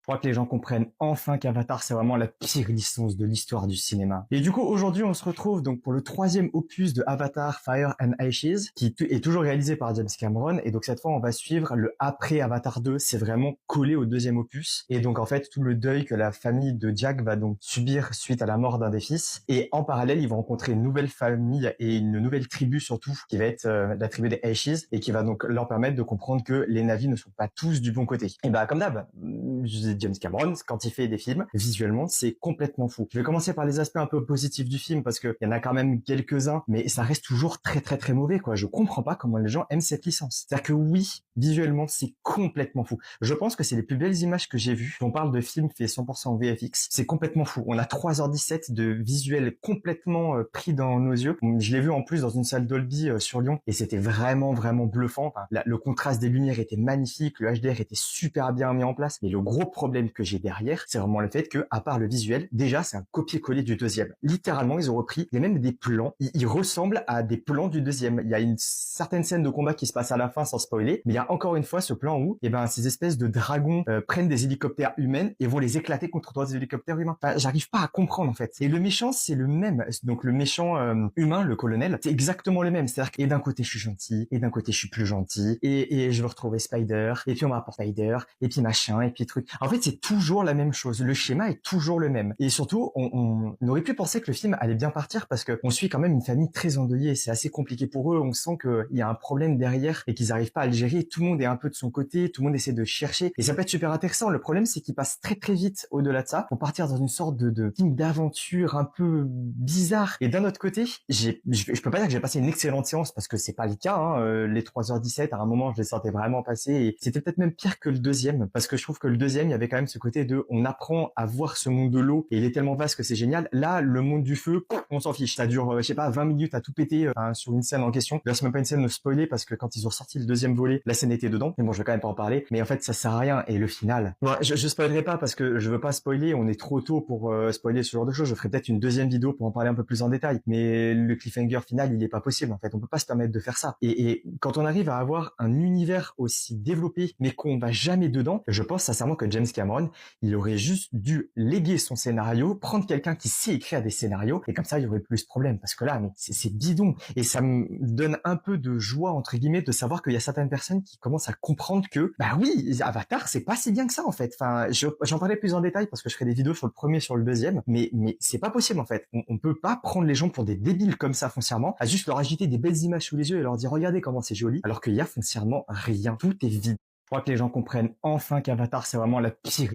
Je crois que les gens comprennent enfin qu'Avatar, c'est vraiment la pire licence de l'histoire du cinéma. Et du coup, aujourd'hui, on se retrouve donc pour le troisième opus de Avatar, Fire and Ashes, qui est toujours réalisé par James Cameron. Et donc cette fois, on va suivre le après Avatar 2. C'est vraiment collé au deuxième opus. Et donc en fait, tout le deuil que la famille de Jack va donc subir suite à la mort d'un des fils. Et en parallèle, ils vont rencontrer une nouvelle famille et une nouvelle tribu surtout, qui va être la tribu des Ashes, et qui va donc leur permettre de comprendre que les Na'vi ne sont pas tous du bon côté. Et bah comme d'hab, James Cameron, quand il fait des films, visuellement, c'est complètement fou. Je vais commencer par les aspects un peu positifs du film, parce qu'il y en a quand même quelques-uns, mais ça reste toujours très très très mauvais, quoi. Je comprends pas comment les gens aiment cette licence. C'est-à-dire que oui, visuellement, c'est complètement fou. Je pense que c'est les plus belles images que j'ai vues. On parle de films faits 100% en VFX. C'est complètement fou. On a 3h17 de visuels complètement pris dans nos yeux. Je l'ai vu en plus dans une salle Dolby sur Lyon, et c'était vraiment vraiment bluffant. Enfin, le contraste des lumières était magnifique, le HDR était super bien mis en place, mais le gros problème que j'ai derrière, c'est vraiment le fait que, à part le visuel, déjà c'est un copier-coller du deuxième. Littéralement, ils ont repris, il y a même des plans, ils ressemblent à des plans du deuxième. Il y a une certaine scène de combat qui se passe à la fin sans spoiler, mais il y a encore une fois ce plan où, ces espèces de dragons prennent des hélicoptères humains et vont les éclater contre d'autres hélicoptères humains. Enfin, j'arrive pas à comprendre en fait. Et le méchant, c'est le même. Donc le méchant humain, le colonel, c'est exactement le même. C'est-à-dire que et d'un côté je suis gentil, et d'un côté je suis plus gentil, et je veux retrouver Spider, et puis on m'apporte Spider, et puis machin, et puis truc. En fait, c'est toujours la même chose. Le schéma est toujours le même. Et surtout, on aurait pu penser que le film allait bien partir parce que on suit quand même une famille très endeuillée. C'est assez compliqué pour eux. On sent qu'il y a un problème derrière et qu'ils n'arrivent pas à le gérer. Tout le monde est un peu de son côté. Tout le monde essaie de chercher. Et ça peut être super intéressant. Le problème, c'est qu'il passe très très vite au-delà de ça pour partir dans une sorte de film d'aventure un peu bizarre. Et d'un autre côté, je peux pas dire que j'ai passé une excellente séance parce que c'est pas le cas. Les 3h17, à un moment, je les sentais vraiment passer. Et c'était peut-être même pire que le deuxième parce que je trouve que le deuxième, il y avait quand même ce côté de on apprend à voir ce monde de l'eau et il est tellement vaste que c'est génial. Là, le monde du feu, on s'en fiche. Ça dure, je sais pas, 20 minutes à tout péter sur une scène en question. Là, c'est même pas une scène de spoiler parce que quand ils ont sorti le deuxième volet, la scène était dedans. Mais bon, je vais quand même pas en parler. Mais en fait, ça sert à rien. Et le final, bon, je spoilerai pas parce que je veux pas spoiler. On est trop tôt pour spoiler ce genre de choses. Je ferai peut-être une deuxième vidéo pour en parler un peu plus en détail. Mais le cliffhanger final, il est pas possible. En fait, on peut pas se permettre de faire ça. Et quand on arrive à avoir un univers aussi développé, mais qu'on va jamais dedans, je pense sincèrement que James Cameron, il aurait juste dû léguer son scénario, prendre quelqu'un qui sait écrire des scénarios, et comme ça, il y aurait plus de problème. Parce que là, mais c'est bidon. Et ça me donne un peu de joie, entre guillemets, de savoir qu'il y a certaines personnes qui commencent à comprendre que, bah oui, Avatar, c'est pas si bien que ça, en fait. Enfin, j'en parlais plus en détail parce que je ferai des vidéos sur le premier, sur le deuxième, mais c'est pas possible, en fait. On peut pas prendre les gens pour des débiles comme ça, foncièrement, à juste leur agiter des belles images sous les yeux et leur dire, regardez comment c'est joli, alors qu'il y a foncièrement rien. Tout est vide. Je crois que les gens comprennent enfin qu'Avatar, c'est vraiment la pire